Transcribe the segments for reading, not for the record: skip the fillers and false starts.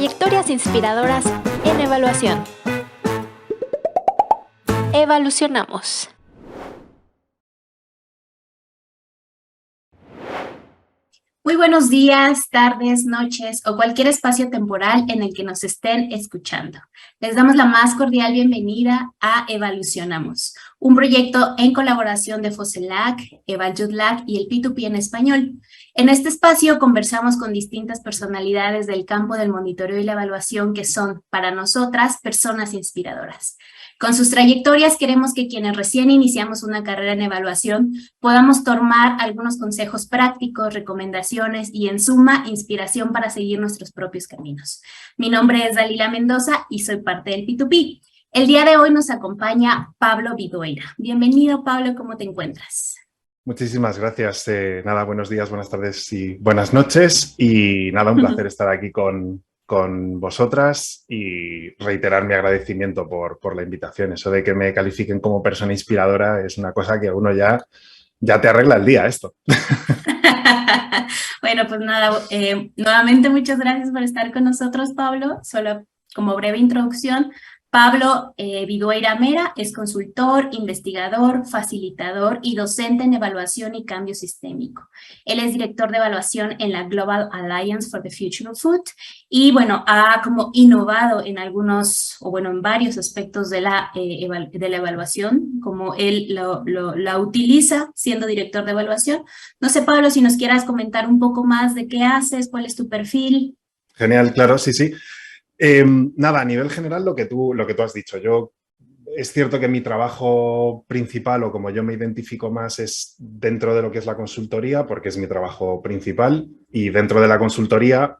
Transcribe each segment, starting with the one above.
Trayectorias inspiradoras en evaluación. Evolucionamos. Muy buenos días, tardes, noches o cualquier espacio temporal en el que nos estén escuchando. Les damos la más cordial bienvenida a Evolucionamos, un proyecto en colaboración de FOSELAC, EvaJUDLAC y el P2P en español. En este espacio conversamos con distintas personalidades del campo del monitoreo y la evaluación que son, para nosotras, personas inspiradoras. Con sus trayectorias queremos que quienes recién iniciamos una carrera en evaluación podamos tomar algunos consejos prácticos, recomendaciones y, en suma, inspiración para seguir nuestros propios caminos. Mi nombre es Dalila Mendoza y soy parte del P2P. El día de hoy nos acompaña Pablo Vidueira. Bienvenido, Pablo, ¿cómo te encuentras? Muchísimas gracias. Nada, buenos días, buenas tardes y buenas noches. Y nada, un placer estar aquí con vosotras y reiterar mi agradecimiento por la invitación. Eso de que me califiquen como persona inspiradora es una cosa que uno ya te arregla el día esto. Bueno, pues nada, nuevamente muchas gracias por estar con nosotros, Pablo. Solo como breve introducción, Pablo Vidueira Mera es consultor, investigador, facilitador y docente en evaluación y cambio sistémico. Él es director de evaluación en la Global Alliance for the Future of Food y, bueno, ha como innovado en algunos, o bueno, en varios aspectos de la evaluación, como él la utiliza siendo director de evaluación. No sé, Pablo, si nos quieras comentar un poco más de qué haces, cuál es tu perfil. Genial, claro, sí. Nada, a nivel general lo que tú has dicho. Es cierto que mi trabajo principal, o como yo me identifico más, es dentro de lo que es la consultoría, porque es mi trabajo principal, y dentro de la consultoría,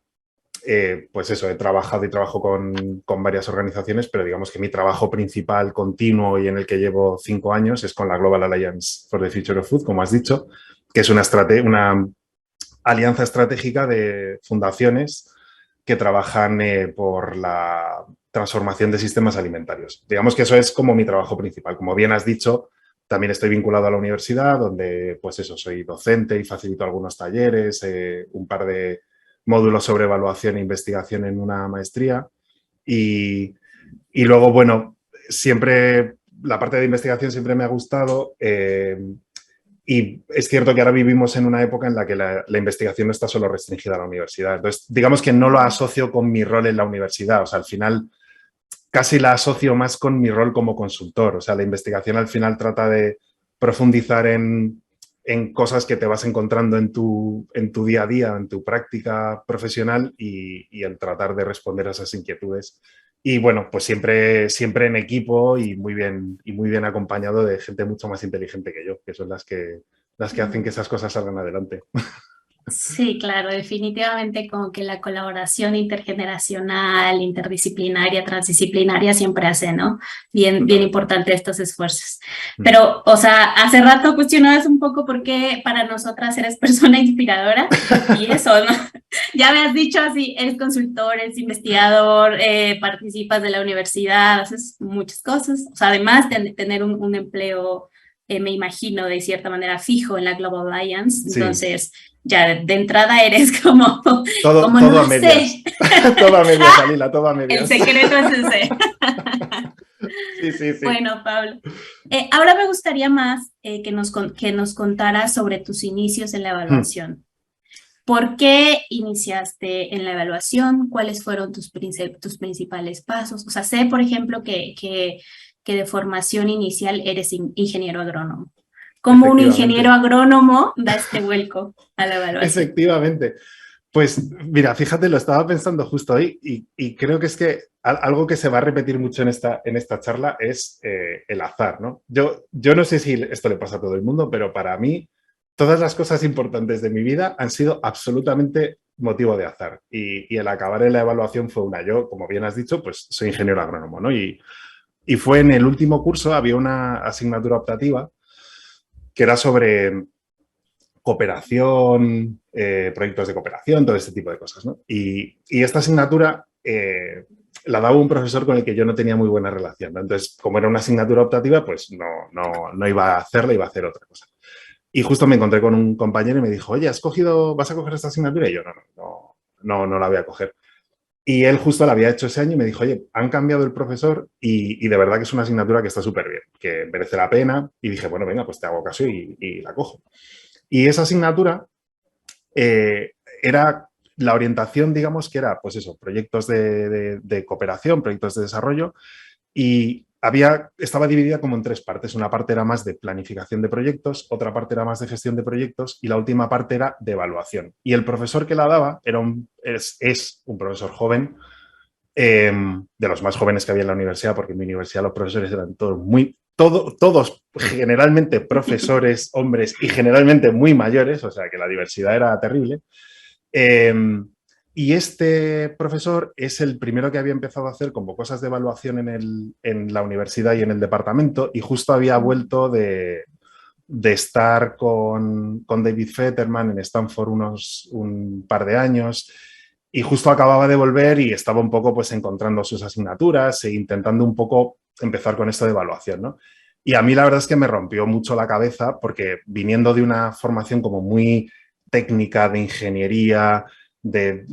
pues eso, he trabajado y trabajo con varias organizaciones, pero digamos que mi trabajo principal, continuo y en el que llevo 5 años es con la Global Alliance for the Future of Food, como has dicho, que es una alianza estratégica de fundaciones que trabajan por la transformación de sistemas alimentarios. Digamos que eso es como mi trabajo principal. Como bien has dicho, también estoy vinculado a la universidad, donde pues eso, soy docente y facilito algunos talleres, un par de módulos sobre evaluación e investigación en una maestría. Y luego, bueno, siempre la parte de investigación siempre me ha gustado. Y es cierto que ahora vivimos en una época en la que la investigación no está solo restringida a la universidad. Entonces, digamos que no lo asocio con mi rol en la universidad. O sea, al final casi la asocio más con mi rol como consultor. O sea, la investigación al final trata de profundizar en cosas que te vas encontrando en tu día a día, en tu práctica profesional y el tratar de responder a esas inquietudes. Y bueno, pues siempre en equipo y muy bien acompañado de gente mucho más inteligente que yo, que son las que hacen que esas cosas salgan adelante. Sí, claro, definitivamente como que la colaboración intergeneracional, interdisciplinaria, transdisciplinaria siempre hace, ¿no? Bien importante estos esfuerzos. Pero, o sea, hace rato cuestionabas un poco por qué para nosotras eres persona inspiradora y eso, ¿no? Ya me has dicho así, eres consultor, eres investigador, participas de la universidad, haces muchas cosas. O sea, además de tener un empleo, me imagino, de cierta manera fijo en la Global Alliance, Sí. Entonces ya de entrada eres como todo no a medias. sé. Todo a medias, Dalila, todo a medias. El secreto es ese. Sí. Bueno, Pablo, ahora me gustaría más que nos contaras sobre tus inicios en la evaluación. ¿Por qué iniciaste en la evaluación? ¿Cuáles fueron tus principales pasos? O sea, sé, por ejemplo, que de formación inicial eres ingeniero agrónomo. ¿Cómo un ingeniero agrónomo da este vuelco a la evaluación? Efectivamente. Pues mira, fíjate, lo estaba pensando justo hoy y creo que es que algo que se va a repetir mucho en esta charla es el azar, ¿no? Yo no sé si esto le pasa a todo el mundo, pero para mí todas las cosas importantes de mi vida han sido absolutamente motivo de azar y el acabar en la evaluación fue una. Yo, como bien has dicho, pues soy ingeniero agrónomo, ¿no? Y fue en el último curso, había una asignatura optativa que era sobre cooperación, proyectos de cooperación, todo este tipo de cosas, ¿no? Y esta asignatura la daba un profesor con el que yo no tenía muy buena relación, ¿no? Entonces, como era una asignatura optativa, pues no iba a hacerla, iba a hacer otra cosa. Y justo me encontré con un compañero y me dijo, oye, vas a coger esta asignatura? Y yo, no la voy a coger. Y él justo la había hecho ese año y me dijo, oye, han cambiado el profesor y de verdad que es una asignatura que está súper bien, que merece la pena. Y dije, bueno, venga, pues te hago caso y la cojo. Y esa asignatura era la orientación, digamos, que era, pues eso, proyectos de cooperación, proyectos de desarrollo, y estaba dividida como en tres partes. Una parte era más de planificación de proyectos, otra parte era más de gestión de proyectos y la última parte era de evaluación. Y el profesor que la daba es un profesor joven, de los más jóvenes que había en la universidad, porque en mi universidad los profesores eran todos generalmente profesores, hombres y generalmente muy mayores, o sea que la diversidad era terrible. Y este profesor es el primero que había empezado a hacer como cosas de evaluación en la universidad y en el departamento, y justo había vuelto de estar con David Fetterman en Stanford un par de años, y justo acababa de volver y estaba un poco pues encontrando sus asignaturas e intentando un poco empezar con esto de evaluación, ¿no? Y a mí la verdad es que me rompió mucho la cabeza porque viniendo de una formación como muy técnica, de ingeniería, de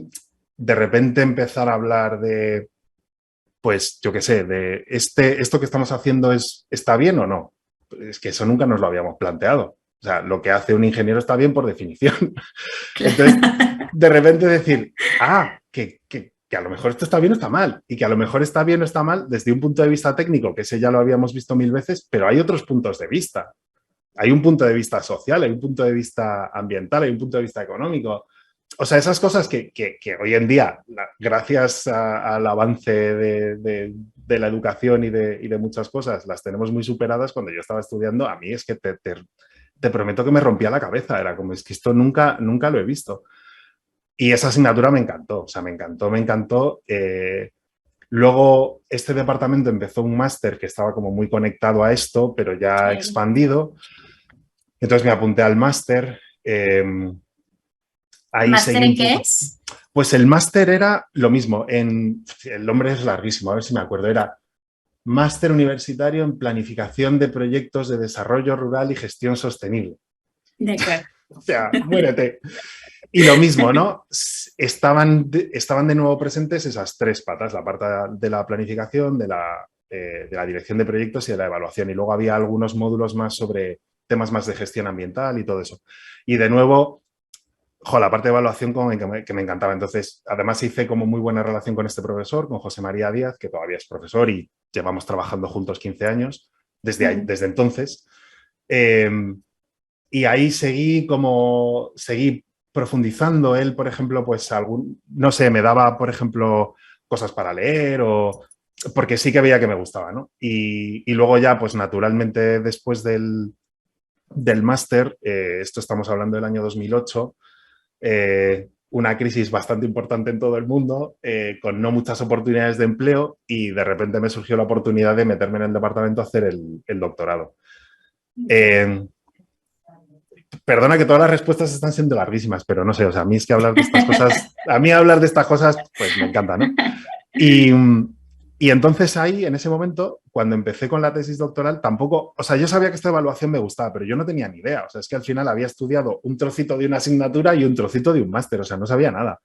repente empezar a hablar de, pues yo qué sé, de esto que estamos haciendo ¿está bien o no? Es que eso nunca nos lo habíamos planteado. O sea, lo que hace un ingeniero está bien por definición. Entonces, de repente decir, que a lo mejor esto está bien o está mal, y que a lo mejor está bien o está mal desde un punto de vista técnico, que ese ya lo habíamos visto mil veces, pero hay otros puntos de vista. Hay un punto de vista social, hay un punto de vista ambiental, hay un punto de vista económico. O sea, esas cosas que hoy en día, gracias al avance de la educación y de muchas cosas, las tenemos muy superadas. Cuando yo estaba estudiando, a mí es que te prometo que me rompía la cabeza. Era como, es que esto nunca lo he visto. Y esa asignatura me encantó, o sea, me encantó. Luego, este departamento empezó un máster que estaba como muy conectado a esto, pero ya expandido. Entonces me apunté al máster. ¿Máster en qué es? Pues el máster era lo mismo. El nombre es larguísimo, a ver si me acuerdo. Era Máster Universitario en Planificación de Proyectos de Desarrollo Rural y Gestión Sostenible. De acuerdo. O sea, muérete. Y lo mismo, ¿no? Estaban de nuevo presentes esas tres patas, la parte de la planificación, de la dirección de proyectos y de la evaluación. Y luego había algunos módulos más sobre temas más de gestión ambiental y todo eso. Y de nuevo, la parte de evaluación que me encantaba. Entonces, además hice como muy buena relación con este profesor, con José María Díaz, que todavía es profesor y llevamos trabajando juntos 15 años, desde entonces. Y ahí seguí profundizando. Él, por ejemplo, pues no sé, me daba, por ejemplo, cosas para leer porque sí que veía que me gustaba, ¿no? Y luego ya, pues naturalmente, después del máster, esto estamos hablando del año 2008, una crisis bastante importante en todo el mundo, con no muchas oportunidades de empleo, y de repente me surgió la oportunidad de meterme en el departamento a hacer el doctorado. Perdona que todas las respuestas están siendo larguísimas, pero no sé, o sea, a mí es que hablar de estas cosas, pues me encanta, ¿no? Y entonces ahí, en ese momento, cuando empecé con la tesis doctoral, tampoco, o sea, yo sabía que esta evaluación me gustaba, pero yo no tenía ni idea. O sea, es que al final había estudiado un trocito de una asignatura y un trocito de un máster, o sea, no sabía nada.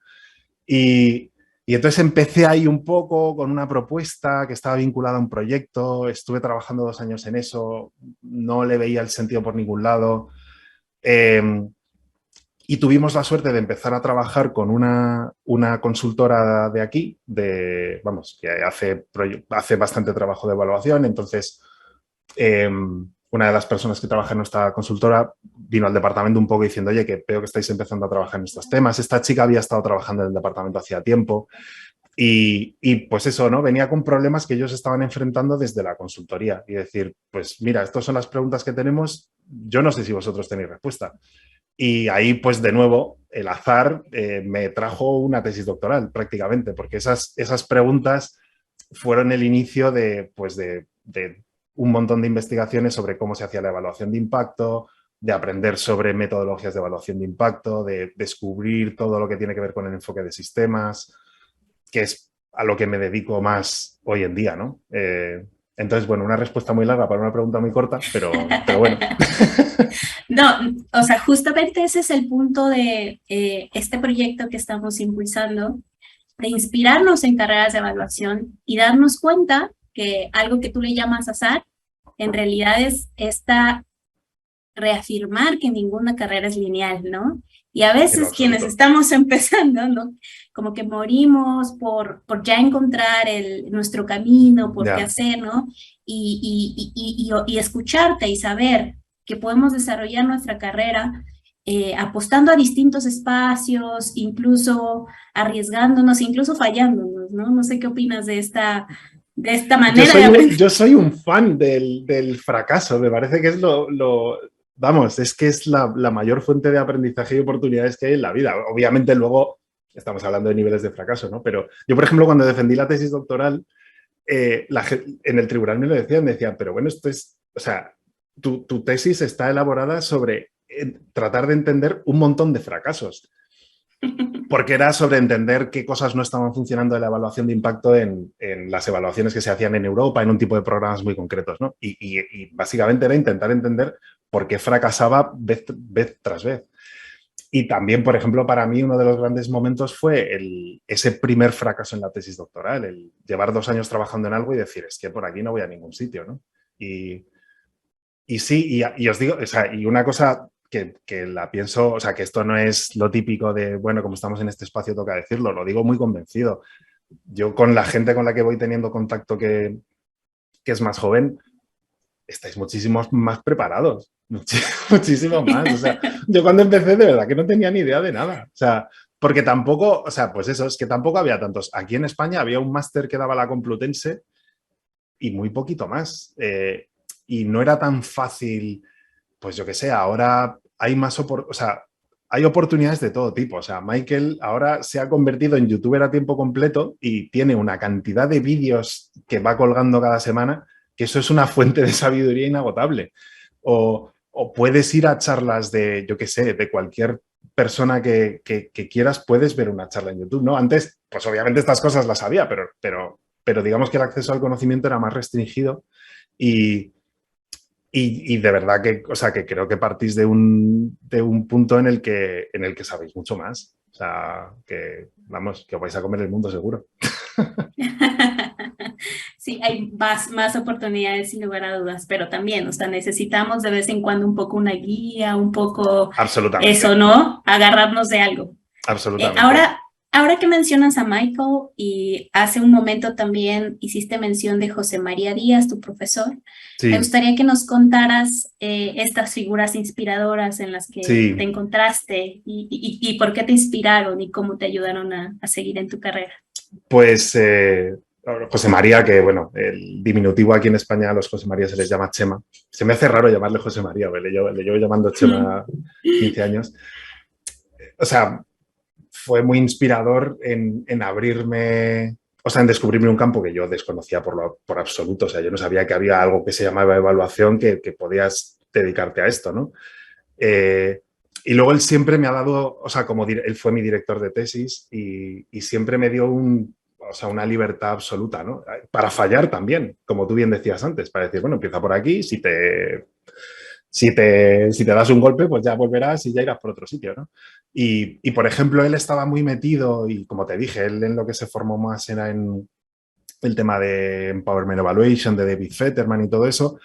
Y entonces empecé ahí un poco con una propuesta que estaba vinculada a un proyecto, estuve trabajando 2 años en eso, no le veía el sentido por ningún lado. Y tuvimos la suerte de empezar a trabajar con una consultora de aquí, que hace bastante trabajo de evaluación. Entonces, una de las personas que trabaja en nuestra consultora vino al departamento un poco diciendo, oye, que veo que estáis empezando a trabajar en estos temas. Esta chica había estado trabajando en el departamento hacía tiempo y pues eso, ¿no? Venía con problemas que ellos estaban enfrentando desde la consultoría y decir, pues mira, estas son las preguntas que tenemos, yo no sé si vosotros tenéis respuesta. Y ahí, pues de nuevo, el azar me trajo una tesis doctoral prácticamente, porque esas preguntas fueron el inicio de un montón de investigaciones sobre cómo se hacía la evaluación de impacto, de aprender sobre metodologías de evaluación de impacto, de descubrir todo lo que tiene que ver con el enfoque de sistemas, que es a lo que me dedico más hoy en día, ¿no? Entonces, bueno, una respuesta muy larga para una pregunta muy corta, pero bueno. No, o sea, justamente ese es el punto de este proyecto que estamos impulsando, de inspirarnos en carreras de evaluación y darnos cuenta que algo que tú le llamas azar, en realidad es reafirmar que ninguna carrera es lineal, ¿no? Y a veces quienes estamos empezando, ¿no? Como que morimos por ya encontrar nuestro camino, por qué hacer, ¿no? Y escucharte y saber que podemos desarrollar nuestra carrera apostando a distintos espacios, incluso arriesgándonos, incluso fallándonos, ¿no? No sé qué opinas de esta manera de aprender. Yo soy un fan del fracaso, me parece que es vamos, es que es la mayor fuente de aprendizaje y oportunidades que hay en la vida. Obviamente luego estamos hablando de niveles de fracaso, ¿no? Pero yo, por ejemplo, cuando defendí la tesis doctoral, en el tribunal me lo decían, pero bueno, esto es, o sea, tu tesis está elaborada sobre tratar de entender un montón de fracasos. Porque era sobre entender qué cosas no estaban funcionando de la evaluación de impacto en las evaluaciones que se hacían en Europa, en un tipo de programas muy concretos, ¿no? Y básicamente era intentar entender por qué fracasaba vez tras vez. Y también, por ejemplo, para mí uno de los grandes momentos fue ese primer fracaso en la tesis doctoral, el llevar 2 años trabajando en algo y decir, es que por aquí no voy a ningún sitio, ¿no? Y sí, y os digo, o sea, y una cosa que la pienso, o sea, que esto no es lo típico de, bueno, como estamos en este espacio toca decirlo, lo digo muy convencido. Yo con la gente con la que voy teniendo contacto que es más joven, estáis muchísimo más preparados, muchísimo más. O sea, yo cuando empecé de verdad que no tenía ni idea de nada. O sea, porque tampoco, o sea, pues eso, es que tampoco había tantos. Aquí en España había un máster que daba la Complutense y muy poquito más. Y no era tan fácil, pues yo qué sé, ahora hay más, o sea, hay oportunidades de todo tipo. O sea, Michael ahora se ha convertido en youtuber a tiempo completo y tiene una cantidad de vídeos que va colgando cada semana, que eso es una fuente de sabiduría inagotable. O puedes ir a charlas de, yo qué sé, de cualquier persona que quieras, puedes ver una charla en YouTube, ¿no? Antes, pues obviamente estas cosas las sabía, pero digamos que el acceso al conocimiento era más restringido y de verdad que, o sea, que creo que partís de un punto en el que sabéis mucho más. O sea, que vamos, que os vais a comer el mundo seguro. Sí, hay más oportunidades sin lugar a dudas, pero también, o sea, necesitamos de vez en cuando un poco una guía, un poco eso, ¿no? Agarrarnos de algo. Absolutamente. Ahora que mencionas a Michael y hace un momento también hiciste mención de José María Díaz, tu profesor, sí. Me gustaría que nos contaras estas figuras inspiradoras en las que sí. te encontraste y por qué te inspiraron y cómo te ayudaron a seguir en tu carrera. Pues José María, que bueno, el diminutivo aquí en España a los José María se les llama Chema. Se me hace raro llamarle José María, le llevo llamando Chema 15 años. O sea, fue muy inspirador en abrirme, o sea, en descubrirme un campo que yo desconocía por absoluto. O sea, yo no sabía que había algo que se llamaba evaluación, que podías dedicarte a esto, ¿no? Y luego él siempre me ha dado, o sea, como él fue mi director de tesis y siempre me dio una libertad absoluta, ¿no? Para fallar también, como tú bien decías antes, para decir, bueno, empieza por aquí, si te das un golpe, pues ya volverás y ya irás por otro sitio, ¿no? Y por ejemplo, él estaba muy metido y como te dije, él en lo que se formó más era en el tema de Empowerment Evaluation, de David Fetterman y todo eso.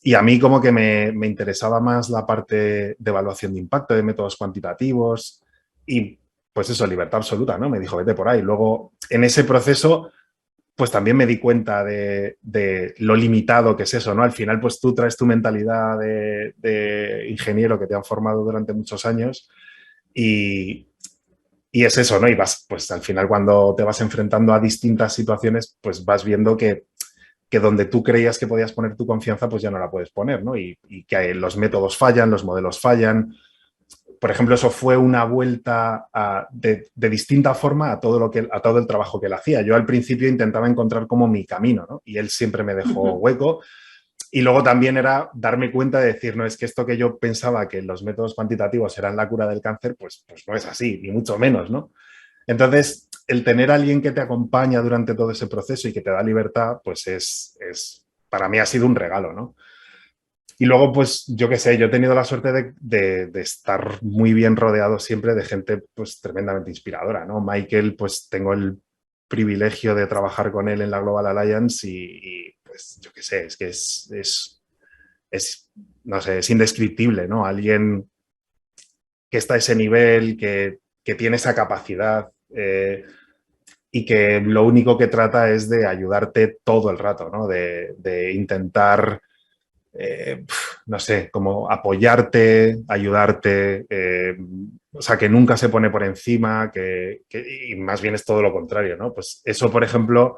Y a mí como que me interesaba más la parte de evaluación de impacto, de métodos cuantitativos y pues eso, libertad absoluta, ¿no? Me dijo, vete por ahí. Luego, en ese proceso, pues también me di cuenta de lo limitado que es eso, ¿no? Al final, pues tú traes tu mentalidad de ingeniero que te han formado durante muchos años y es eso, ¿no? Y vas, pues al final cuando te vas enfrentando a distintas situaciones, pues vas viendo que donde tú creías que podías poner tu confianza, pues ya no la puedes poner, ¿no? Y que los métodos fallan, los modelos fallan. Por ejemplo, eso fue una vuelta de distinta forma a todo el trabajo que él hacía. Yo al principio intentaba encontrar como mi camino, ¿no? Y él siempre me dejó hueco. Y luego también era darme cuenta de decir, no, es que esto que yo pensaba que los métodos cuantitativos eran la cura del cáncer, pues no es así, ni mucho menos, ¿no? Entonces, el tener a alguien que te acompaña durante todo ese proceso y que te da libertad, pues para mí ha sido un regalo, ¿no? Y luego, pues, yo qué sé, yo he tenido la suerte de estar muy bien rodeado siempre de gente, pues, tremendamente inspiradora, ¿no? Michael, pues, tengo el privilegio de trabajar con él en la Global Alliance pues, yo qué sé, es que no sé, es indescriptible, ¿no? Alguien que está a ese nivel, que tiene esa capacidad y que lo único que trata es de ayudarte todo el rato, ¿no? De intentar no sé, como apoyarte, ayudarte, o sea, que nunca se pone por encima, y más bien es todo lo contrario, ¿no? Pues eso, por ejemplo,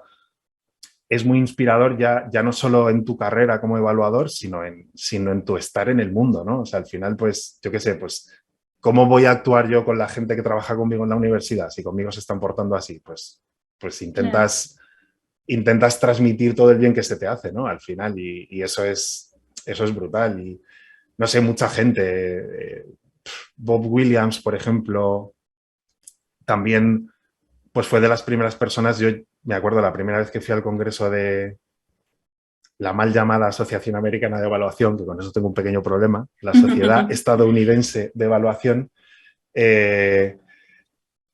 es muy inspirador ya no solo en tu carrera como evaluador, sino en tu estar en el mundo, ¿no? O sea, al final, pues, yo qué sé, pues, ¿cómo voy a actuar yo con la gente que trabaja conmigo en la universidad si conmigo se están portando así? Pues Claro. intentas transmitir todo el bien que se te hace, ¿no? Al final, y eso es brutal. Y no sé, mucha gente, Bob Williams, por ejemplo, también pues fue de las primeras personas. Yo me acuerdo la primera vez que fui al congreso de la mal llamada Asociación Americana de Evaluación, que con eso tengo un pequeño problema, la Sociedad Estadounidense de Evaluación. eh,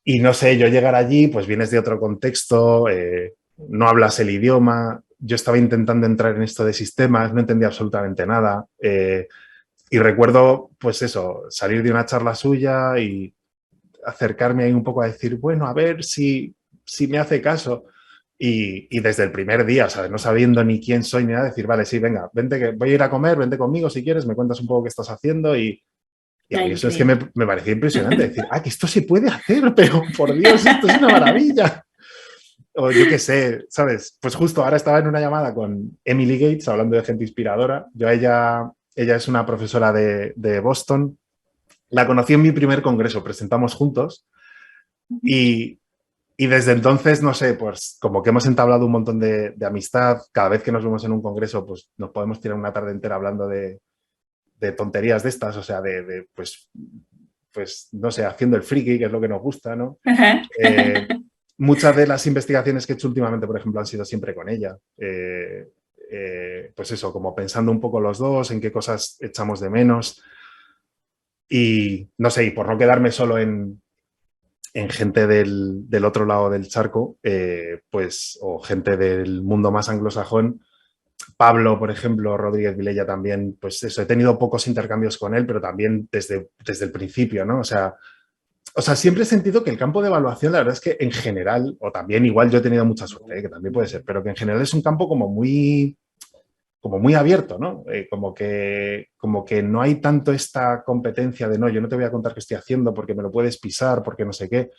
y no sé, yo llegar allí, pues vienes de otro contexto, no hablas el idioma. Yo estaba intentando entrar en esto de sistemas, no entendía absolutamente nada. Y recuerdo, pues eso, salir de una charla suya y acercarme ahí un poco a decir, bueno, a ver si me hace caso. Y desde el primer día, ¿sabes? No sabiendo ni quién soy ni nada, decir, vale, sí, venga, vente, que voy a ir a comer, vente conmigo si quieres, me cuentas un poco qué estás haciendo. Y a Ay, mí eso es que increíble. me parecía impresionante, decir, que esto se puede hacer, pero por Dios, esto es una maravilla. O yo qué sé, ¿sabes? Pues justo ahora estaba en una llamada con Emily Gates, hablando de gente inspiradora. Ella es una profesora de Boston. La conocí en mi primer congreso, presentamos juntos y, y desde entonces, no sé, pues como que hemos entablado un montón de amistad. Cada vez que nos vemos en un congreso, pues nos podemos tirar una tarde entera hablando de tonterías de estas, o sea, pues, no sé, haciendo el friki, que es lo que nos gusta, ¿no? Ajá. Muchas de las investigaciones que he hecho últimamente, por ejemplo, han sido siempre con ella. Pues eso, como pensando un poco los dos, en qué cosas echamos de menos. Y no sé, y por no quedarme solo en gente del otro lado del charco, pues, o gente del mundo más anglosajón, Pablo, por ejemplo, Rodríguez Vilella también, pues eso, he tenido pocos intercambios con él, pero también desde el principio, ¿no? O sea, siempre he sentido que el campo de evaluación, la verdad es que en general, o también igual yo he tenido mucha suerte, que también puede ser, pero que en general es un campo como muy abierto, ¿no? Como que no hay tanto esta competencia de no, yo no te voy a contar qué estoy haciendo porque me lo puedes pisar, porque no sé qué.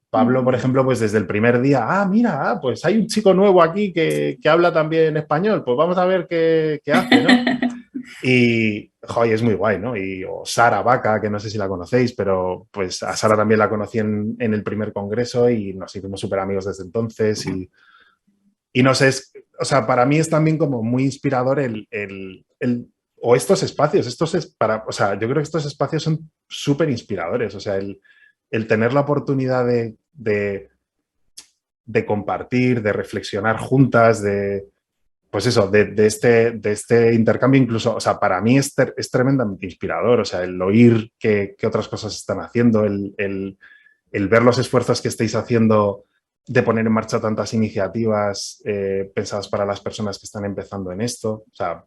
Pablo, por ejemplo, pues desde el primer día, mira, pues hay un chico nuevo aquí que habla también español, pues vamos a ver qué hace, ¿no? Y, joder, es muy guay, ¿no? O Sara Vaca, que no sé si la conocéis, pero pues a Sara también la conocí en el primer congreso y nos hicimos súper amigos desde entonces. Y no sé, o sea, para mí es también como muy inspirador o estos espacios, o sea, yo creo que estos espacios son súper inspiradores, o sea, el tener la oportunidad de compartir, de reflexionar juntas, pues eso, de este intercambio incluso, o sea, para mí es tremendamente inspirador, o sea, el oír qué otras cosas están haciendo, el ver los esfuerzos que estáis haciendo de poner en marcha tantas iniciativas pensadas para las personas que están empezando en esto, o sea,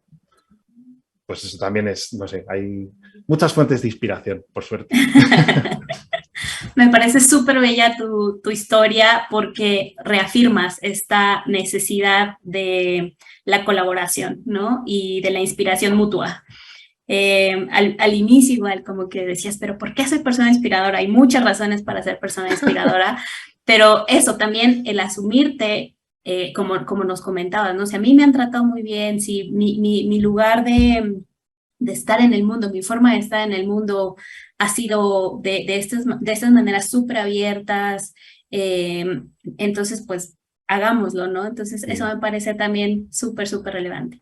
pues eso también es, no sé, hay muchas fuentes de inspiración, por suerte. Me parece súper bella tu historia porque reafirmas esta necesidad de la colaboración, ¿no? Y de la inspiración mutua. Al inicio igual como que decías, pero ¿por qué soy persona inspiradora? Hay muchas razones para ser persona inspiradora, pero eso también, el asumirte, como nos comentabas, ¿no? Si a mí me han tratado muy bien, si mi lugar de estar en el mundo, mi forma de estar en el mundo ha sido de estas maneras súper abiertas, entonces pues hagámoslo, ¿no? Entonces eso me parece también súper, súper relevante.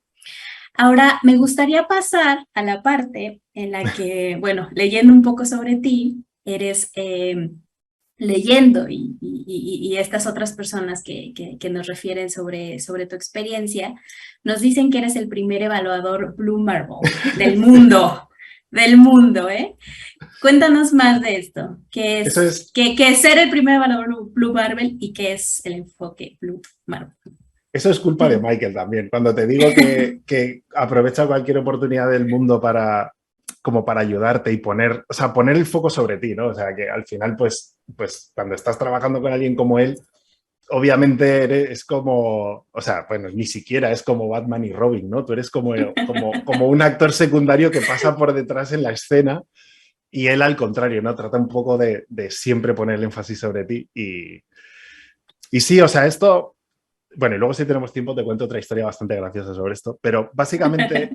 Ahora, me gustaría pasar a la parte en la que, bueno, leyendo un poco sobre ti, eres leyendo y estas otras personas que nos refieren sobre tu experiencia, nos dicen que eres el primer evaluador Blue Marble del mundo, ¿eh? Cuéntanos más de esto. Eso es, ¿Qué es ser el primer evaluador Blue Marble y qué es el enfoque Blue Marble? eso es culpa de Michael también. Cuando te digo que aprovecha cualquier oportunidad del mundo como para ayudarte y poner el foco sobre ti, ¿no? O sea, que al final, pues cuando estás trabajando con alguien como él, obviamente es como, o sea, bueno, ni siquiera es como Batman y Robin, ¿no? Tú eres como un actor secundario que pasa por detrás en la escena y él al contrario, ¿no? Trata un poco de siempre poner el énfasis sobre ti y sí, o sea, esto... Bueno, y luego si tenemos tiempo te cuento otra historia bastante graciosa sobre esto, pero básicamente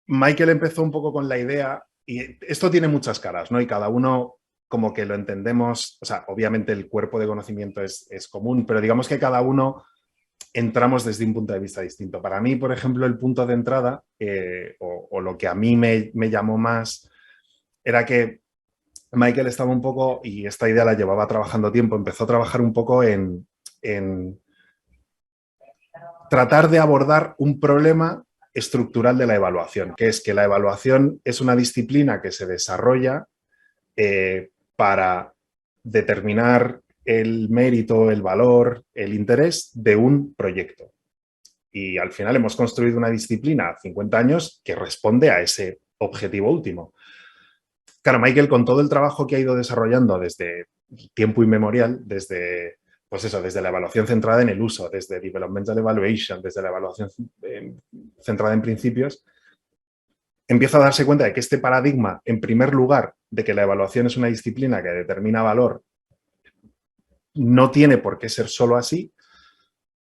Michael empezó un poco con la idea, y esto tiene muchas caras, ¿no? Y cada uno como que lo entendemos, o sea, obviamente el cuerpo de conocimiento es común, pero digamos que cada uno entramos desde un punto de vista distinto. Para mí, por ejemplo, el punto de entrada, o lo que a mí me llamó más, era que Michael estaba un poco, y esta idea la llevaba trabajando tiempo, empezó a trabajar un poco en tratar de abordar un problema estructural de la evaluación, que es que la evaluación es una disciplina que se desarrolla para determinar el mérito, el valor, el interés de un proyecto. Y al final hemos construido una disciplina 50 años que responde a ese objetivo último. Claro, Michael, con todo el trabajo que ha ido desarrollando desde tiempo inmemorial, desde la evaluación centrada en el uso, desde Developmental Evaluation, desde la evaluación centrada en principios, empieza a darse cuenta de que este paradigma, en primer lugar, de que la evaluación es una disciplina que determina valor, no tiene por qué ser solo así,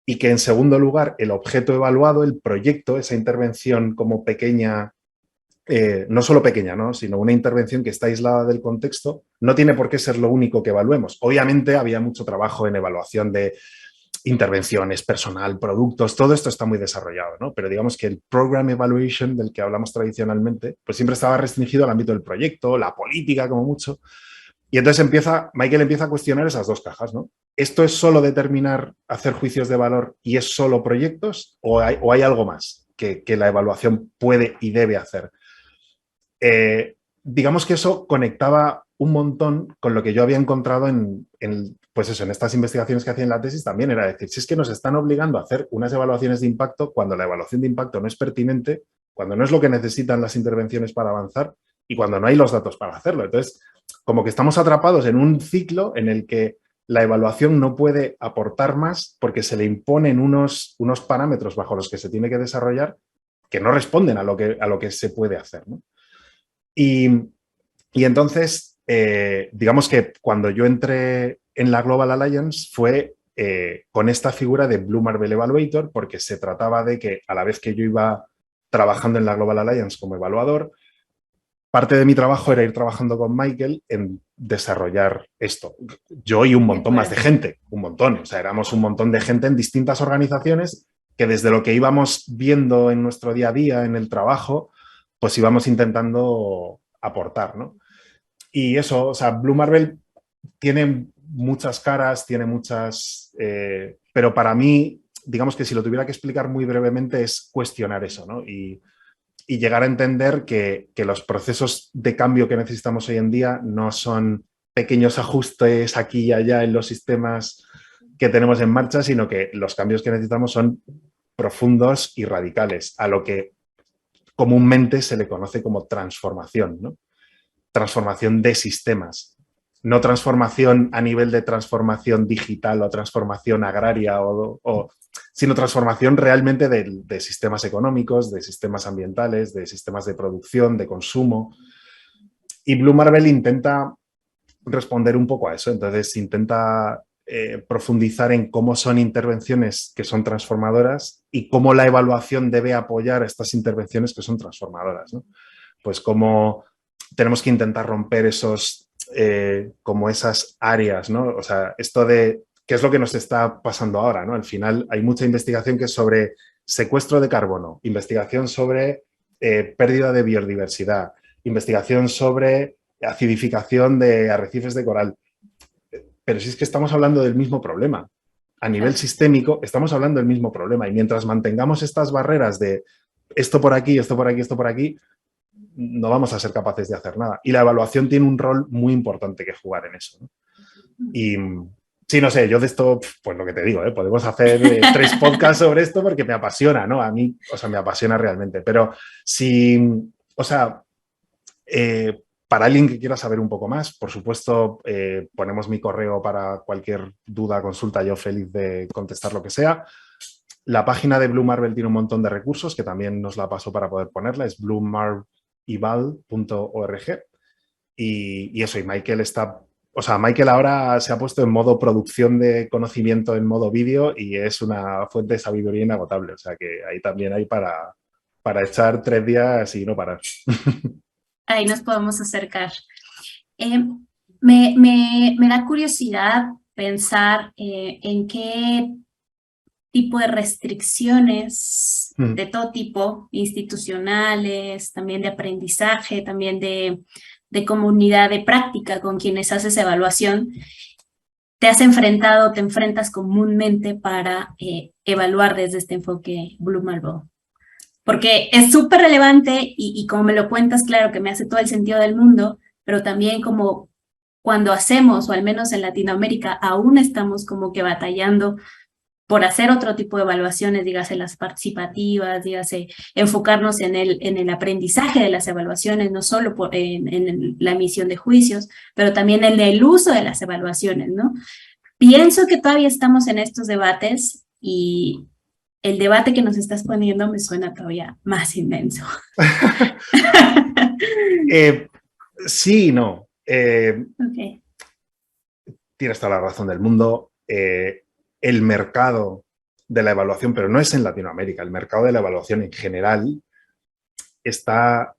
y que en segundo lugar, el objeto evaluado, el proyecto, esa intervención como pequeña, no solo pequeña, ¿no? Sino una intervención que está aislada del contexto, no tiene por qué ser lo único que evaluemos. Obviamente había mucho trabajo en evaluación de intervenciones, personal, productos, todo esto está muy desarrollado, ¿no? Pero digamos que el Program Evaluation del que hablamos tradicionalmente, pues siempre estaba restringido al ámbito del proyecto, la política como mucho. Y entonces Michael empieza a cuestionar esas dos cajas, ¿no? ¿Esto es solo determinar, hacer juicios de valor y es solo proyectos o hay algo más que la evaluación puede y debe hacer? Digamos que eso conectaba un montón con lo que yo había encontrado pues eso, en estas investigaciones que hacía en la tesis también, era decir, si es que nos están obligando a hacer unas evaluaciones de impacto cuando la evaluación de impacto no es pertinente, cuando no es lo que necesitan las intervenciones para avanzar y cuando no hay los datos para hacerlo. Entonces, como que estamos atrapados en un ciclo en el que la evaluación no puede aportar más porque se le imponen unos parámetros bajo los que se tiene que desarrollar que no responden a lo que se puede hacer, ¿no? Y entonces, digamos que cuando yo entré en la Global Alliance fue con esta figura de Blue Marble Evaluator, porque se trataba de que a la vez que yo iba trabajando en la Global Alliance como evaluador, parte de mi trabajo era ir trabajando con Michael en desarrollar esto. Yo y un montón más de gente, un montón. O sea, éramos un montón de gente en distintas organizaciones que desde lo que íbamos viendo en nuestro día a día, en el trabajo, pues íbamos intentando aportar, ¿no? Y eso, o sea, Blue Marble tiene muchas caras, tiene muchas... pero para mí, digamos que si lo tuviera que explicar muy brevemente es cuestionar eso, ¿no? Y llegar a entender que los procesos de cambio que necesitamos hoy en día no son pequeños ajustes aquí y allá en los sistemas que tenemos en marcha, sino que los cambios que necesitamos son profundos y radicales, a lo que comúnmente se le conoce como transformación, ¿no? Transformación de sistemas. No transformación a nivel de transformación digital o transformación agraria, sino transformación realmente de sistemas económicos, de sistemas ambientales, de sistemas de producción, de consumo. Y Blue Marble intenta responder un poco a eso. Entonces intenta profundizar en cómo son intervenciones que son transformadoras y cómo la evaluación debe apoyar estas intervenciones que son transformadoras, ¿no? Pues cómo tenemos que intentar romper como esas áreas, ¿no? O sea, esto de qué es lo que nos está pasando ahora, ¿no? Al final hay mucha investigación que es sobre secuestro de carbono, investigación sobre pérdida de biodiversidad, investigación sobre acidificación de arrecifes de coral. Pero si es que estamos hablando del mismo problema. A nivel sistémico estamos hablando del mismo problema y mientras mantengamos estas barreras de esto por aquí, esto por aquí, esto por aquí, no vamos a ser capaces de hacer nada. Y la evaluación tiene un rol muy importante que jugar en eso, ¿no? Y sí, no sé, yo de esto, pues lo que te digo, podemos hacer 3 podcasts sobre esto porque me apasiona, ¿no? A mí, o sea, me apasiona realmente. Pero si, o sea, para alguien que quiera saber un poco más, por supuesto, ponemos mi correo para cualquier duda, consulta, yo feliz de contestar lo que sea. La página de Blue Marble tiene un montón de recursos que también nos la paso para poder ponerla, es bluemarble.org. Y eso, y Michael está... O sea, Michael ahora se ha puesto en modo producción de conocimiento en modo vídeo y es una fuente de sabiduría inagotable. O sea, que ahí también hay para echar 3 días y no parar. Ahí nos podemos acercar. Me da curiosidad pensar en qué tipo de restricciones de todo tipo, institucionales, también de aprendizaje, también de comunidad de práctica con quienes haces evaluación, te has enfrentado, te enfrentas comúnmente para evaluar desde este enfoque Blue Marble. Porque es súper relevante y como me lo cuentas, claro que me hace todo el sentido del mundo, pero también como cuando hacemos, o al menos en Latinoamérica, aún estamos como que batallando por hacer otro tipo de evaluaciones, dígase las participativas, dígase enfocarnos en el aprendizaje de las evaluaciones, no solo en la emisión de juicios, pero también en el uso de las evaluaciones, ¿no? Pienso que todavía estamos en estos debates y el debate que nos estás poniendo me suena todavía más inmenso. Sí y no. Okay. Tienes toda la razón del mundo. El mercado de la evaluación, pero no es en Latinoamérica, el mercado de la evaluación en general está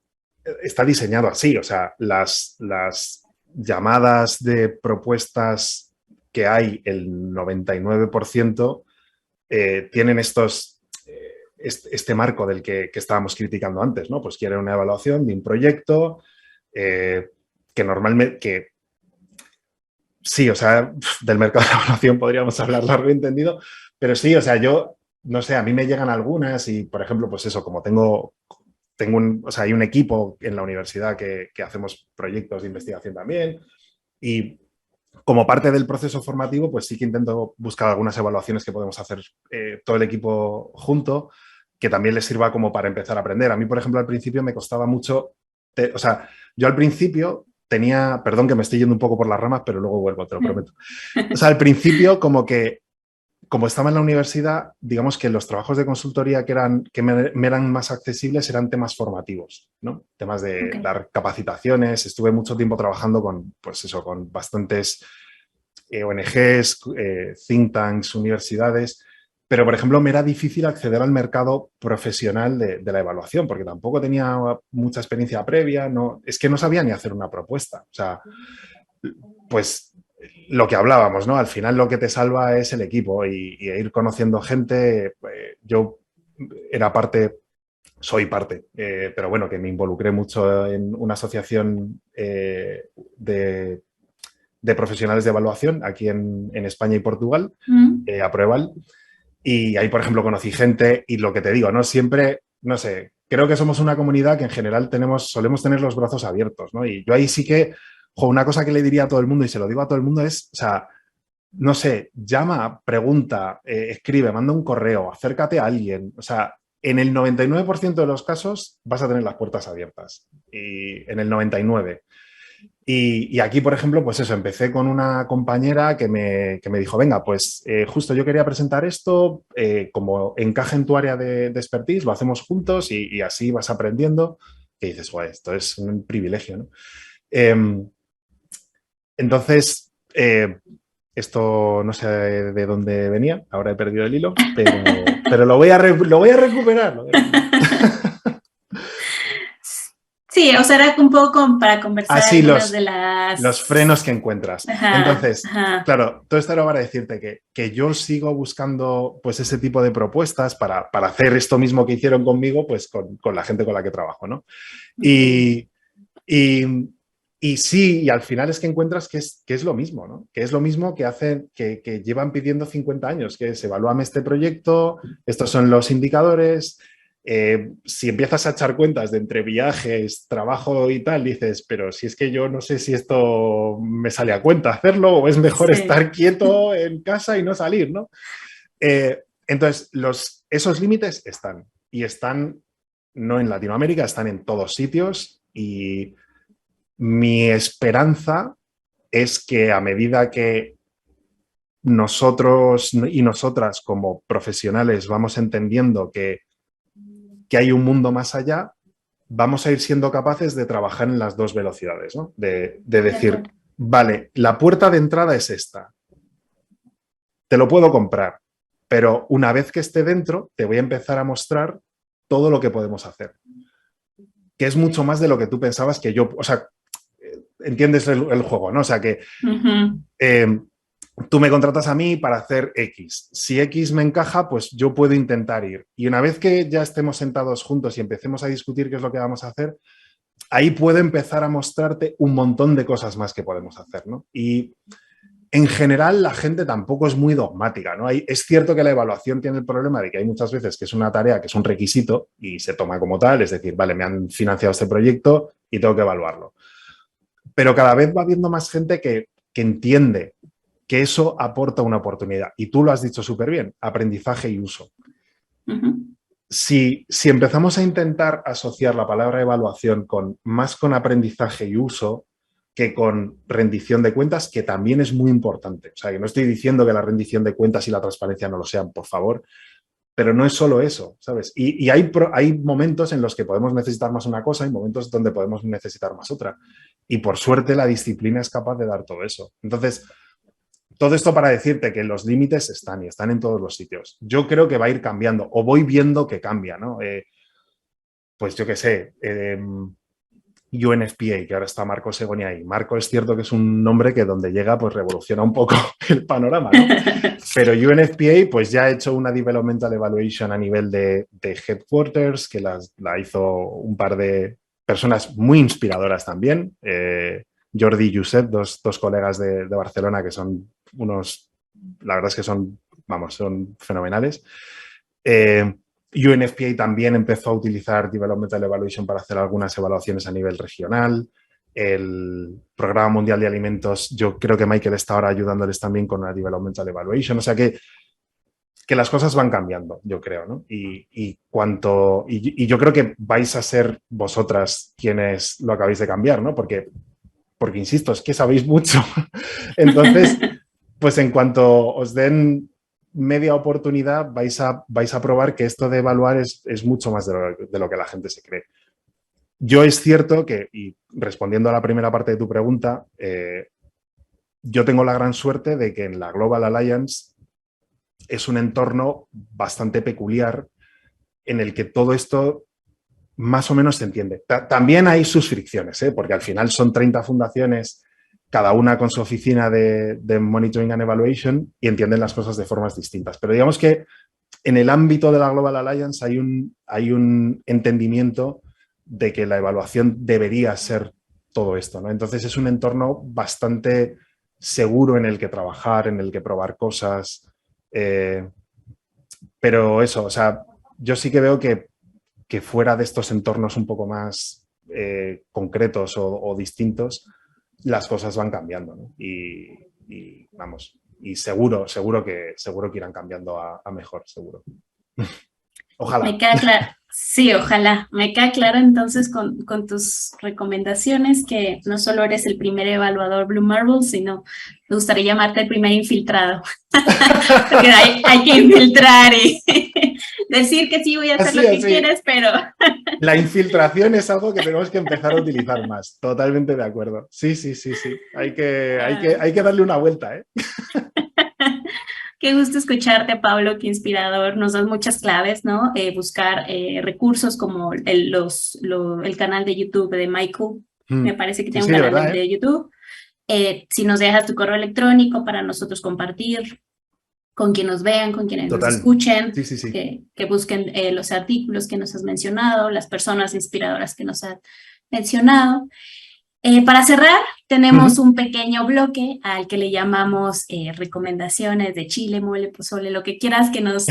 diseñado así. O sea, las llamadas de propuestas que hay, el 99%, tienen este marco del que estábamos criticando antes, ¿no? Pues quieren una evaluación de un proyecto que normalmente... Sí, o sea, del mercado de la evaluación podríamos hablar largo y entendido, pero sí, o sea, yo, no sé, a mí me llegan algunas y, por ejemplo, pues eso, como o sea, hay un equipo en la universidad que hacemos proyectos de investigación también y como parte del proceso formativo, pues sí que intento buscar algunas evaluaciones que podemos hacer todo el equipo junto, que también les sirva como para empezar a aprender. A mí, por ejemplo, al principio me costaba mucho, o sea, yo al principio... perdón que me estoy yendo un poco por las ramas, pero luego vuelvo, te lo prometo. O sea, al principio como estaba en la universidad, digamos que los trabajos de consultoría que me eran más accesibles eran temas formativos, ¿no? Temas de dar capacitaciones. Estuve mucho tiempo trabajando con, pues eso, con bastantes ONGs, think tanks, universidades. Pero, por ejemplo, me era difícil acceder al mercado profesional de la evaluación porque tampoco tenía mucha experiencia previa, es que no sabía ni hacer una propuesta. O sea, pues lo que hablábamos, ¿no? Al final lo que te salva es el equipo y ir conociendo gente. Yo soy parte, pero bueno, que me involucré mucho en una asociación de profesionales de evaluación aquí en España y Portugal, Apruebal. Y ahí, por ejemplo, conocí gente y lo que te digo, ¿no? Siempre, no sé, creo que somos una comunidad que en general solemos tener los brazos abiertos, ¿no? Y yo ahí sí que, una cosa que le diría a todo el mundo y se lo digo a todo el mundo es, o sea, no sé, llama, pregunta, escribe, manda un correo, acércate a alguien. O sea, en el 99% de los casos vas a tener las puertas abiertas. Y en el 99%. Y aquí, por ejemplo, pues eso, empecé con una compañera que me dijo, venga, pues justo yo quería presentar esto, como encaja en tu área de expertise, lo hacemos juntos y así vas aprendiendo. Que dices, guay, esto es un privilegio, ¿no? Entonces, esto no sé de dónde venía, ahora he perdido el hilo, pero lo voy a recuperar. Sí, o sea, era un poco para conversar los frenos que encuentras. Entonces, claro, todo esto era para decirte que yo sigo buscando pues ese tipo de propuestas para hacer esto mismo que hicieron conmigo, pues con la gente con la que trabajo, ¿no? Y Y sí, y al final es que encuentras que es lo mismo, ¿no? Que es lo mismo que hacen, que llevan pidiendo 50 años, que es evalúame este proyecto, estos son los indicadores. Si empiezas a echar cuentas de entre viajes, trabajo y tal, dices, pero si es que yo no sé si esto me sale a cuenta hacerlo o es mejor Sí. estar quieto en casa y no salir, ¿no? Entonces, esos límites están y están no en Latinoamérica, están en todos sitios y mi esperanza es que a medida que nosotros y nosotras como profesionales vamos entendiendo que hay un mundo más allá, vamos a ir siendo capaces de trabajar en las dos velocidades, ¿no? De decir, vale, la puerta de entrada es esta, te lo puedo comprar, pero una vez que esté dentro, te voy a empezar a mostrar todo lo que podemos hacer, que es mucho más de lo que tú pensabas que yo, o sea, entiendes el juego, ¿no? O sea, que tú me contratas a mí para hacer X. Si X me encaja, pues yo puedo intentar ir. Y una vez que ya estemos sentados juntos y empecemos a discutir qué es lo que vamos a hacer, ahí puedo empezar a mostrarte un montón de cosas más que podemos hacer, ¿no? Y en general la gente tampoco es muy dogmática, ¿no? Es cierto que la evaluación tiene el problema de que hay muchas veces que es una tarea que es un requisito y se toma como tal, es decir, vale, me han financiado este proyecto y tengo que evaluarlo. Pero cada vez va habiendo más gente que entiende que eso aporta una oportunidad. Y tú lo has dicho súper bien, aprendizaje y uso. Si empezamos a intentar asociar la palabra evaluación más con aprendizaje y uso que con rendición de cuentas, que también es muy importante. O sea, que no estoy diciendo que la rendición de cuentas y la transparencia no lo sean, por favor, pero no es solo eso, ¿sabes? Y hay momentos en los que podemos necesitar más una cosa y momentos donde podemos necesitar más otra. Y por suerte la disciplina es capaz de dar todo eso. Entonces, todo esto para decirte que los límites están y están en todos los sitios. Yo creo que va a ir cambiando o voy viendo que cambia, ¿no? Pues yo qué sé, UNFPA, que ahora está Marco Segoni ahí. Marco es cierto que es un nombre que donde llega pues revoluciona un poco el panorama, ¿no? Pero UNFPA pues ya ha hecho una Developmental Evaluation a nivel de Headquarters, que la hizo un par de personas muy inspiradoras también. Jordi y Josep, dos colegas de Barcelona que son la verdad es que son fenomenales. UNFPA también empezó a utilizar Developmental Evaluation para hacer algunas evaluaciones a nivel regional. El Programa Mundial de Alimentos, yo creo que Michael está ahora ayudándoles también con una Developmental Evaluation. O sea que las cosas van cambiando, yo creo, ¿no? Y yo creo que vais a ser vosotras quienes lo acabéis de cambiar, ¿no? Porque insisto, es que sabéis mucho. Entonces, pues en cuanto os den media oportunidad, vais a probar que esto de evaluar es mucho más de lo que la gente se cree. Yo es cierto que, y respondiendo a la primera parte de tu pregunta, yo tengo la gran suerte de que en la Global Alliance es un entorno bastante peculiar en el que todo esto más o menos se entiende. También hay sus fricciones, porque al final son 30 fundaciones, cada una con su oficina de Monitoring and Evaluation y entienden las cosas de formas distintas. Pero digamos que en el ámbito de la Global Alliance hay un entendimiento de que la evaluación debería ser todo esto, ¿no? Entonces es un entorno bastante seguro en el que trabajar, en el que probar cosas. Pero eso, o sea, yo sí que veo que fuera de estos entornos un poco más concretos o distintos, las cosas van cambiando, ¿no? Y vamos, y seguro que irán cambiando a mejor, seguro. Ojalá. Me queda claro. Sí, ojalá. Me queda claro entonces con tus recomendaciones que no solo eres el primer evaluador Blue Marble, sino me gustaría llamarte el primer infiltrado. Porque hay que infiltrar y decir que sí voy a hacer lo que quieres, pero... La infiltración es algo que tenemos que empezar a utilizar más. Totalmente de acuerdo. Sí. Hay que darle una vuelta, ¿eh? Qué gusto escucharte, Pablo, qué inspirador. Nos das muchas claves, ¿no? Buscar recursos como el canal de YouTube de Michael. Me parece que tiene un canal de YouTube. Si nos dejas tu correo electrónico para nosotros compartir con quienes nos vean, con quienes nos escuchen, que busquen los artículos que nos has mencionado, las personas inspiradoras que nos has mencionado. Para cerrar, tenemos Ujú. un pequeño bloque al que le llamamos recomendaciones de chile, mole, pozole, lo que quieras que nos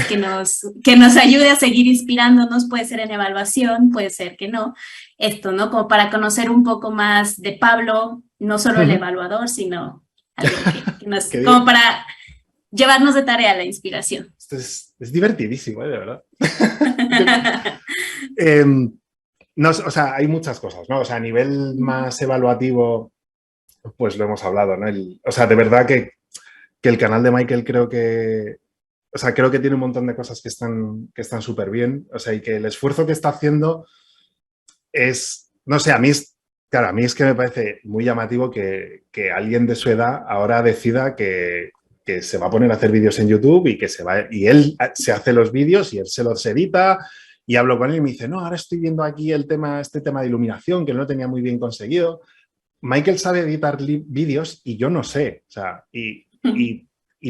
ayude a seguir inspirándonos. Puede ser en evaluación, puede ser que no. Esto, ¿no? Como para conocer un poco más de Pablo, no solo el Ujú. evaluador, sino algo que nos, Que como digo, para llevarnos de tarea la inspiración. esto es divertidísimo, de verdad. Yo- em, no, o sea, hay muchas cosas, ¿no? O sea, a nivel más evaluativo, pues lo hemos hablado, ¿no? O sea, de verdad que el canal de Michael creo que, o sea, creo que tiene un montón de cosas que están súper bien, o sea, y que el esfuerzo que está haciendo es, no sé, a mí es, claro, a mí es que me parece muy llamativo que alguien de su edad ahora decida que se va a poner a hacer vídeos en YouTube y que se va, y él se hace los vídeos y él se los edita y hablo con él y me dice, no, ahora estoy viendo aquí el tema, este tema de iluminación que no lo tenía muy bien conseguido. Michael sabe editar vídeos y yo no sé, o sea, y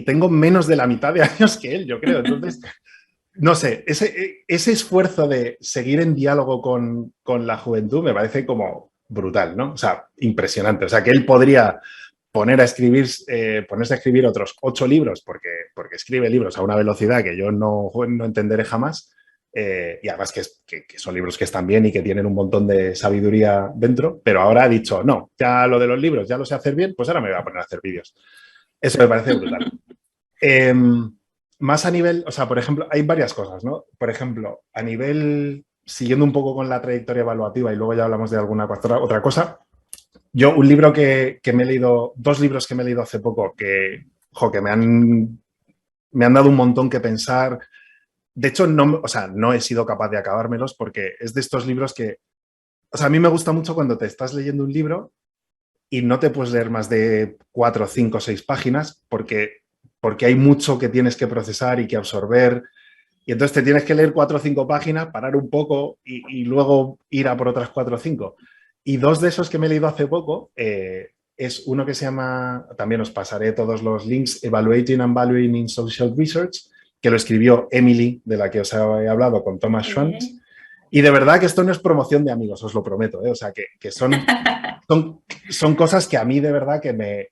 tengo menos de la mitad de años que él, yo creo. Entonces, no sé, ese esfuerzo de seguir en diálogo con la juventud me parece como brutal, ¿no? O sea, impresionante. O sea, que él podría ponerse a escribir otros 8 libros porque escribe libros a una velocidad que yo no entenderé jamás. Y además que son libros que están bien y que tienen un montón de sabiduría dentro, pero ahora ha dicho, no, ya lo de los libros ya lo sé hacer bien, pues ahora me voy a poner a hacer vídeos. Eso me parece brutal. Eh, Más a nivel, o sea, por ejemplo, hay varias cosas, ¿no? Por ejemplo, a nivel, siguiendo un poco con la trayectoria evaluativa y luego ya hablamos de alguna otra cosa, yo un libro que me he leído, 2 libros que me he leído hace poco jo, que me han dado un montón que pensar. De hecho, no, o sea, no he sido capaz de acabármelos porque es de estos libros que, o sea, a mí me gusta mucho cuando te estás leyendo un libro y no te puedes leer más de 4, 5, 6 páginas porque hay mucho que tienes que procesar y que absorber. Y entonces te tienes que leer 4 o 5 páginas, parar un poco y luego ir a por otras 4 o 5. Y 2 de esos que me he leído hace poco es uno que se llama, también os pasaré todos los links, Evaluating and Valuing in Social Research, que lo escribió Emily, de la que os he hablado, con Thomas Schwanz. Ok. Y de verdad que esto no es promoción de amigos, os lo prometo. O sea, que son cosas que a mí de verdad que me...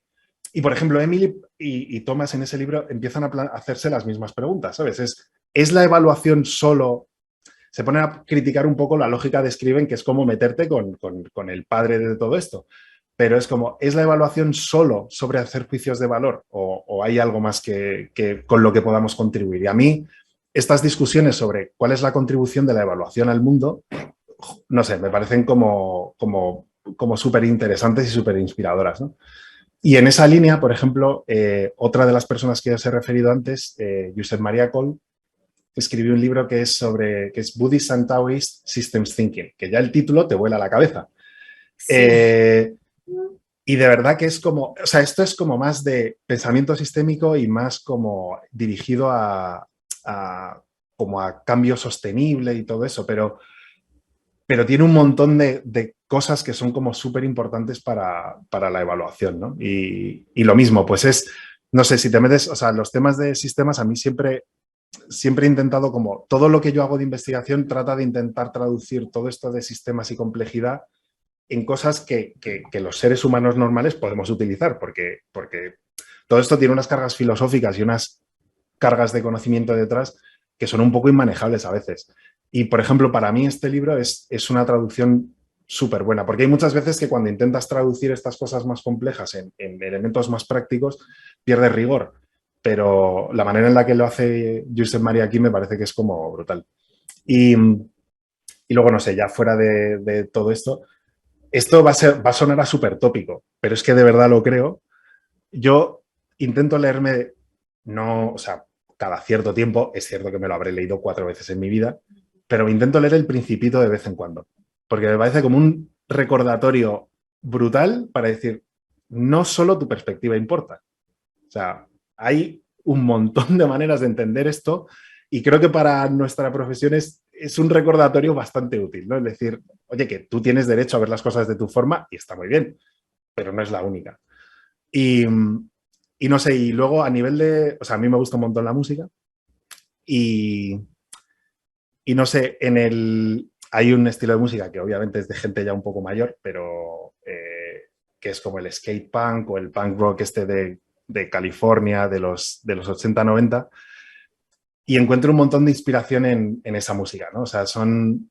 Y por ejemplo, Emily y Thomas en ese libro empiezan a hacerse las mismas preguntas, ¿sabes? ¿Es la evaluación solo? Se ponen a criticar un poco la lógica de Scriven, que es como meterte con el padre de todo esto. Pero es como, ¿es la evaluación solo sobre hacer juicios de valor o hay algo más que con lo que podamos contribuir? Y a mí, estas discusiones sobre cuál es la contribución de la evaluación al mundo, no sé, me parecen como súper interesantes y súper inspiradoras, ¿no? Y en esa línea, por ejemplo, otra de las personas que os he referido antes, Josep Maria Coll, escribió un libro que es Buddhist and Taoist Systems Thinking, que ya el título te vuela la cabeza. Sí. Eh, y de verdad que es como, o sea, esto es como más de pensamiento sistémico y más como dirigido como a cambio sostenible y todo eso, pero tiene un montón de cosas que son como súper importantes para la evaluación, ¿no? Y lo mismo, pues es, no sé, si te metes, o sea, los temas de sistemas a mí siempre he intentado como todo lo que yo hago de investigación trata de intentar traducir todo esto de sistemas y complejidad en cosas que los seres humanos normales podemos utilizar, porque todo esto tiene unas cargas filosóficas y unas cargas de conocimiento detrás que son un poco inmanejables a veces. Y, por ejemplo, para mí este libro es una traducción súper buena, porque hay muchas veces que cuando intentas traducir estas cosas más complejas en elementos más prácticos, pierdes rigor. Pero la manera en la que lo hace Josep Maria aquí me parece que es como brutal. Y luego, no sé, ya fuera de todo esto va a sonar a súper tópico, pero es que de verdad lo creo. Yo intento leerme, no, o sea, cada cierto tiempo, es cierto que me lo habré leído 4 veces en mi vida, pero me intento leer El Principito de vez en cuando, porque me parece como un recordatorio brutal para decir, no solo tu perspectiva importa. O sea, hay un montón de maneras de entender esto y creo que para nuestra profesión es un recordatorio bastante útil, ¿no? Es decir, oye, que tú tienes derecho a ver las cosas de tu forma y está muy bien, pero no es la única. Y, y no sé, y luego a nivel de, o sea, a mí me gusta un montón la música y, y no sé, hay un estilo de música que obviamente es de gente ya un poco mayor, pero que es como el skate punk o el punk rock de California de los 80-90, y encuentro un montón de inspiración en esa música, ¿no? O sea, son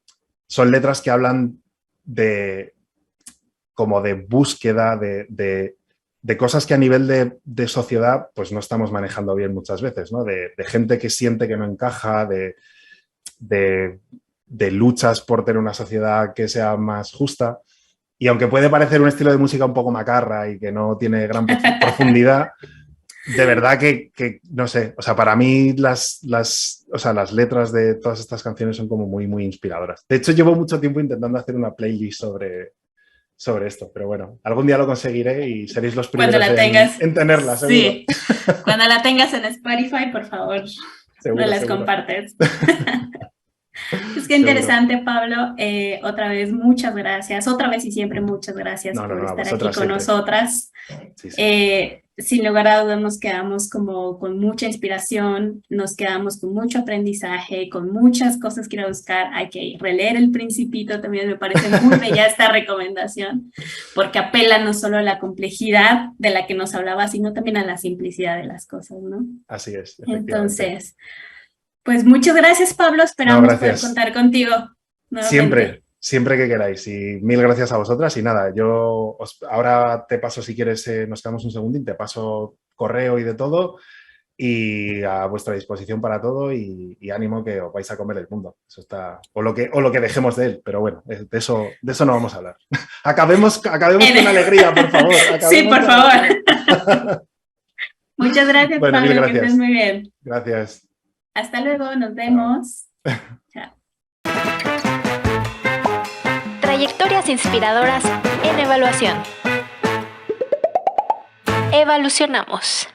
letras que hablan como de búsqueda, de cosas que a nivel de sociedad pues no estamos manejando bien muchas veces, ¿no? De gente que siente que no encaja, de luchas por tener una sociedad que sea más justa. Y aunque puede parecer un estilo de música un poco macarra y que no tiene gran profundidad, de verdad que no sé, o sea, para mí las letras de todas estas canciones son como muy, muy inspiradoras. De hecho, llevo mucho tiempo intentando hacer una playlist sobre esto, pero bueno, algún día lo conseguiré y seréis los primeros en tenerla, seguro. Sí, cuando la tengas en Spotify, por favor, seguro, no las seguro. compartes. Es que interesante, Pablo. Otra vez, muchas gracias. Otra vez y siempre muchas gracias por estar aquí con siempre. nosotras. Sí. Sin lugar a dudas nos quedamos como con mucha inspiración, nos quedamos con mucho aprendizaje, con muchas cosas que ir a buscar. Hay que releer El Principito, también me parece muy bella esta recomendación, porque apela no solo a la complejidad de la que nos hablaba, sino también a la simplicidad de las cosas, ¿no? Así es, efectivamente. Entonces, pues muchas gracias, Pablo. Esperamos poder contar contigo nuevamente. Siempre que queráis. Y mil gracias a vosotras. Y nada, ahora te paso, si quieres, nos quedamos un segundín, te paso correo y de todo. Y a vuestra disposición para todo. Y ánimo que os vais a comer el mundo. Eso está. O lo que dejemos de él. Pero bueno, de eso no vamos a hablar. Acabemos con alegría, por favor. Sí, por favor. Muchas gracias, bueno, Pablo. gracias. Que estés muy bien. Gracias. Hasta luego, nos vemos. Chao. Trayectorias inspiradoras en evaluación. Evalucionamos.